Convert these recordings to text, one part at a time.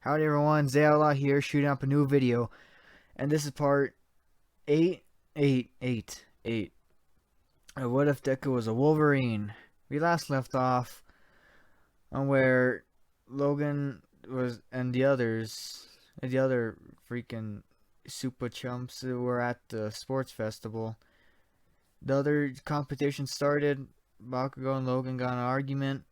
Howdy everyone, Zayala here, shooting up a new video, and this is part 888. What if Deku was a Wolverine? We last left off on where Logan was and the others, and the other freaking super chumps who were at the sports festival. The other competition started. Bakugo and Logan got in an argument.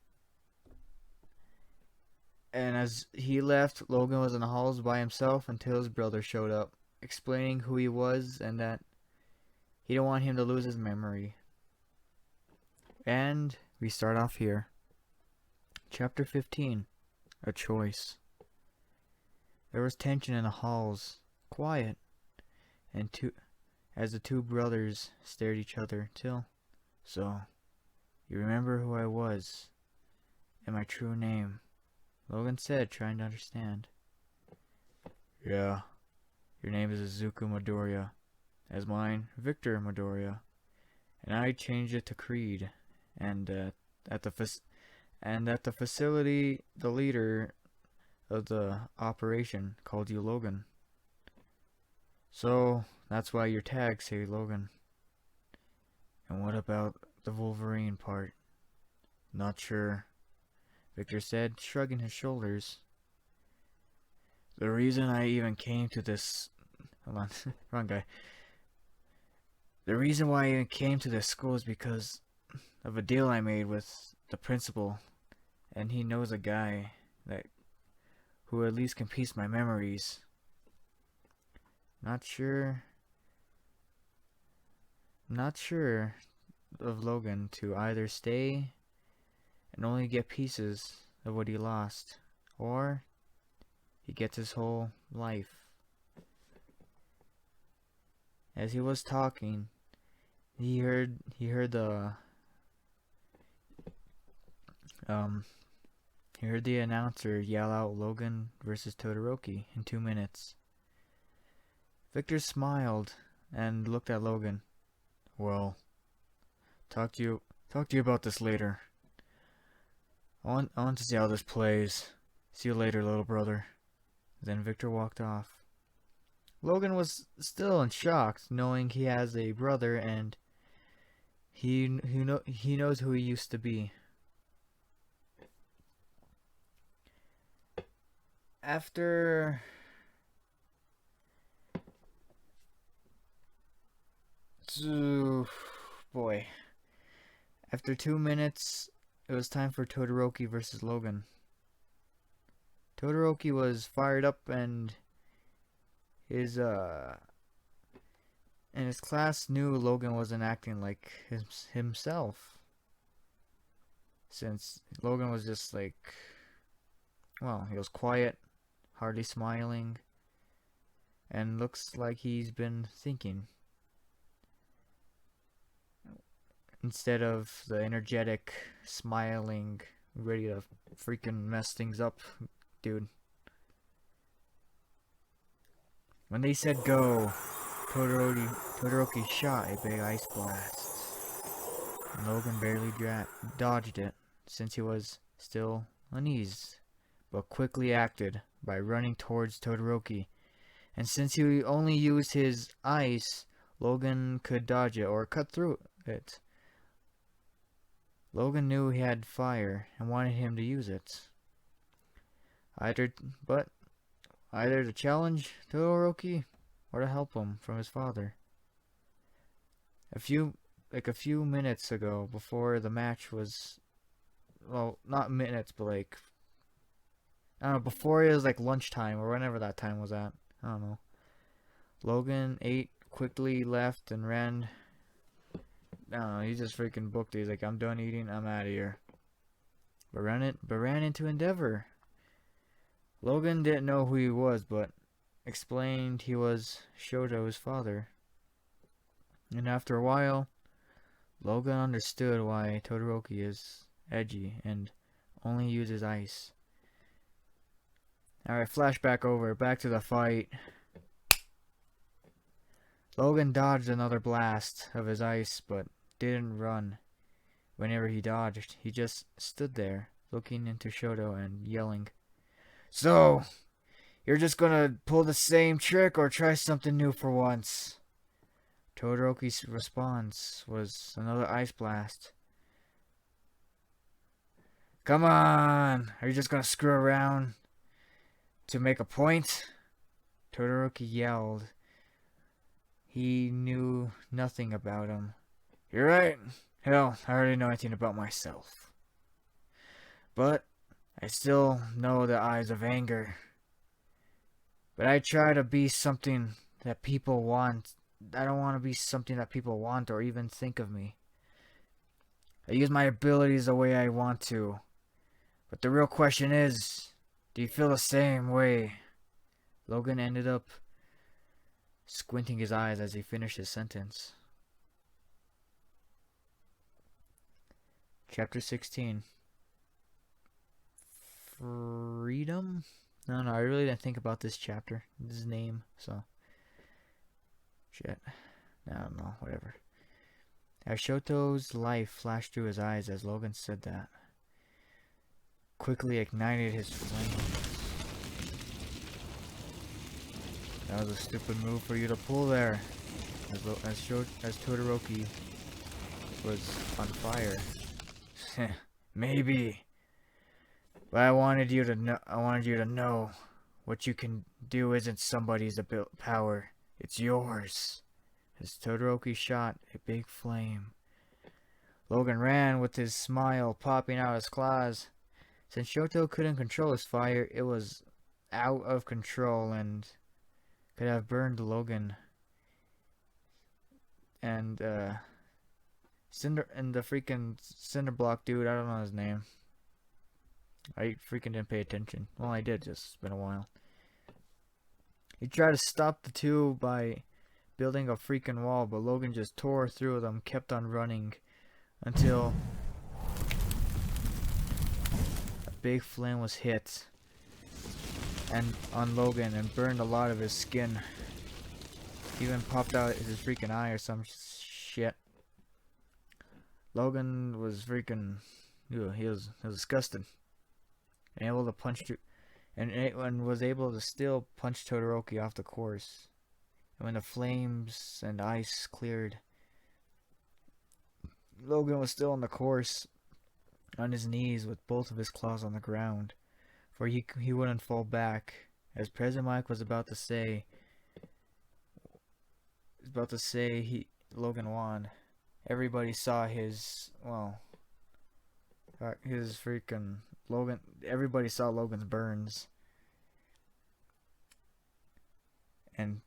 And as he left, Logan was in the halls by himself until his brother showed up, explaining who he was and that he didn't want him to lose his memory. And we start off here. Chapter 15. A Choice. There was tension in the halls, quiet, and as the two brothers stared at each other till, "So, you remember who I was, and my true name?" Logan said, trying to understand. "Yeah, your name is Izuku Midoriya, as mine, Victor Midoriya, and I changed it to Creed. And at the facility, the leader of the operation called you Logan. So that's why your tags say Logan." "And what about the Wolverine part?" "Not sure," Victor said, shrugging his shoulders. "The reason I even came to this... Hold on, wrong guy. The reason why I even came to this school is because of a deal I made with the principal, and he knows a guy who at least can piece my memories." Not sure of Logan to either stay and only get pieces of what he lost, or he gets his whole life. As he was talking, he heard the announcer yell out Logan versus Todoroki in 2 minutes. Victor smiled and looked at Logan. "Well, talk to you about this later. I want to see how this plays. See you later, little brother." Then Victor walked off. Logan was still in shock, knowing he has a brother and he knows who he used to be. After After 2 minutes, it was time for Todoroki versus Logan. Todoroki was fired up, and his class knew Logan wasn't acting like himself, since Logan was just he was quiet, hardly smiling, and looks like he's been thinking, instead of the energetic, smiling, ready to freaking mess things up dude. When they said go, Todoroki shot a big ice blast, and Logan barely dodged it, since he was still uneased, but quickly acted by running towards Todoroki. And since he only used his ice, Logan could dodge it or cut through it. Logan knew he had fire and wanted him to use it. Either to challenge Todoroki or to help him from his father. A few minutes ago, before the match was, well, not minutes, but I don't know, before it was lunchtime or whenever that time was at. I don't know. Logan ate, quickly left, and ran. I don't know, he just freaking booked it. He's like, "I'm done eating, I'm out of here." But ran into Endeavor. Logan didn't know who he was, but explained he was Shoto's father. And after a while, Logan understood why Todoroki is edgy and only uses ice. Alright, flashback over. Back to the fight. Logan dodged another blast of his ice, but didn't run. Whenever he dodged, he just stood there, looking into Shoto and yelling, "So, You're just gonna pull the same trick or try something new for once. Todoroki's response was another ice blast. Come on! Are you just gonna screw around to make a point? Todoroki yelled. He knew nothing about him. You're right. Hell, I already know anything about myself. But I still know the eyes of anger. But I try to be something that people want. I don't want to be something that people want or even think of me. I use my abilities the way I want to. But the real question is, do you feel the same way? Logan ended up squinting his eyes as he finished his sentence. Chapter 16. Freedom? No, I really didn't think about this chapter. This name, so. Shit. I don't know, whatever. As Shoto's life flashed through his eyes as Logan said that, quickly ignited his flame. That was a stupid move for you to pull there, as Todoroki was on fire. Maybe, but I wanted you to know. What you can do isn't somebody's power; it's yours. As Todoroki shot a big flame, Logan ran with his smile popping out his claws. Since Shoto couldn't control his fire, it was out of control and could have burned Logan and the freaking cinder block dude. I don't know his name. I freaking didn't pay attention. Well, I did. Just it's been a while. He tried to stop the two by building a freaking wall, but Logan just tore through them, kept on running until a big flame was hit and on Logan and burned a lot of his skin. Even popped out his freaking eye or some shit. Logan was freaking, he was disgusted. And able to punch and was able to still punch Todoroki off the course. And when the flames and ice cleared, Logan was still on the course, on his knees with both of his claws on the ground, for he wouldn't fall back. As President Mike was about to say Logan won. Everybody saw his freaking Logan. Everybody saw Logan's burns, and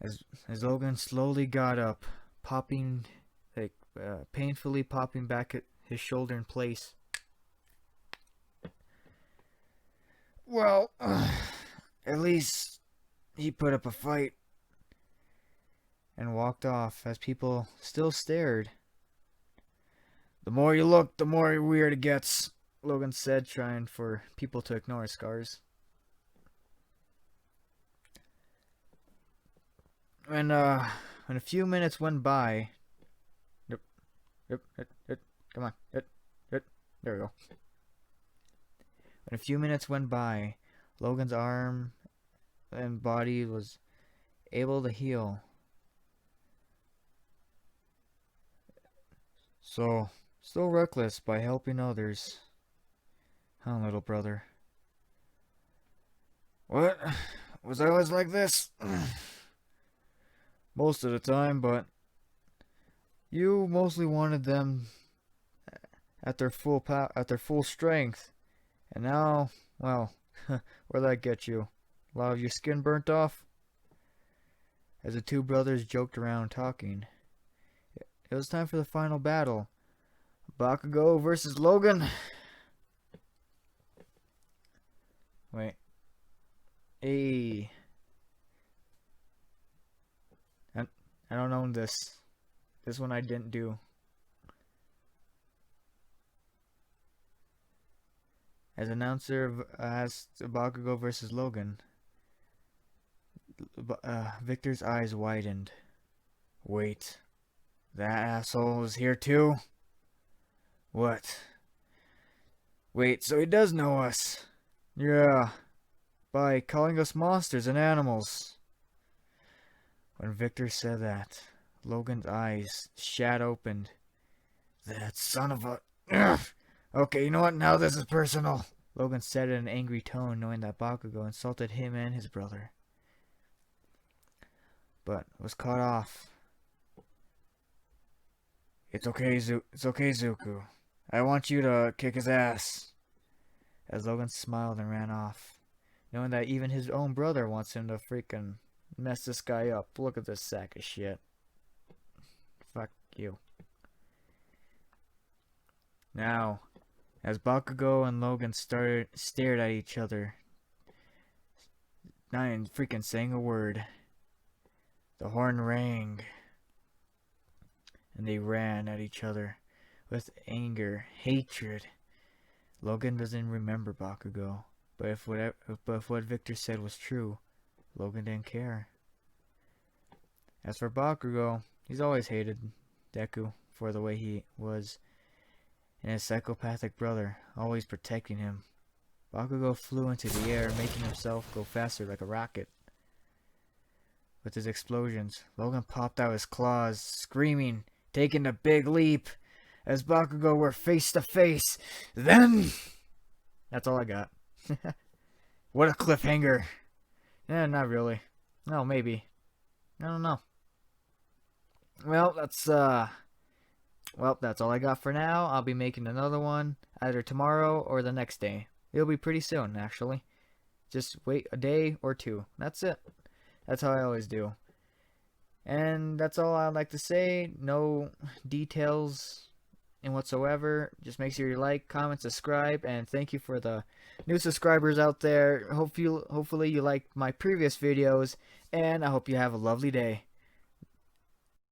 as Logan slowly got up, painfully popping back at his shoulder in place. Well, at least he put up a fight and walked off as people still stared. The more you look, the more weird it gets, Logan said, trying for people to ignore his scars. When a few minutes went by, come on, there we go. When a few minutes went by, Logan's arm and body was able to heal. So, still reckless by helping others. Huh, little brother? What? Was I always like this? Most of the time, but you mostly wanted them at their full strength. And now, well, where'd that get you? A lot of your skin burnt off? As the two brothers joked around talking, it was time for the final battle. Bakugo versus Logan. Wait. Hey. I don't own this. This one I didn't do. As announcer asked Bakugo versus Logan, Victor's eyes widened. Wait, that asshole is here too? What? Wait, so he does know us? Yeah, by calling us monsters and animals. When Victor said that, Logan's eyes shat opened. That son of a... Ugh. Okay, you know what? Now this is personal. Logan said in an angry tone, knowing that Bakugo insulted him and his brother, but was cut off. It's okay, Zuko. I want you to kick his ass. As Logan smiled and ran off, knowing that even his own brother wants him to freaking mess this guy up. Look at this sack of shit. Fuck you. Now, as Bakugo and Logan stared at each other, not even freaking saying a word, the horn rang, and they ran at each other with anger, hatred. Logan doesn't remember Bakugo, but if what Victor said was true, Logan didn't care. As for Bakugo, he's always hated Deku for the way he was, and his psychopathic brother, always protecting him. Bakugo flew into the air, making himself go faster like a rocket. With his explosions, Logan popped out his claws, screaming, taking the big leap, as Bakugo were face to face. Then... That's all I got. What a cliffhanger. Yeah, not really. No, maybe. I don't know. Well, that's all I got for now. I'll be making another one either tomorrow or the next day. It'll be pretty soon, actually. Just wait a day or two. That's it. That's how I always do. And that's all I'd like to say. No details in whatsoever. Just make sure you like, comment, subscribe, and thank you for the new subscribers out there. Hopefully you liked my previous videos, and I hope you have a lovely day.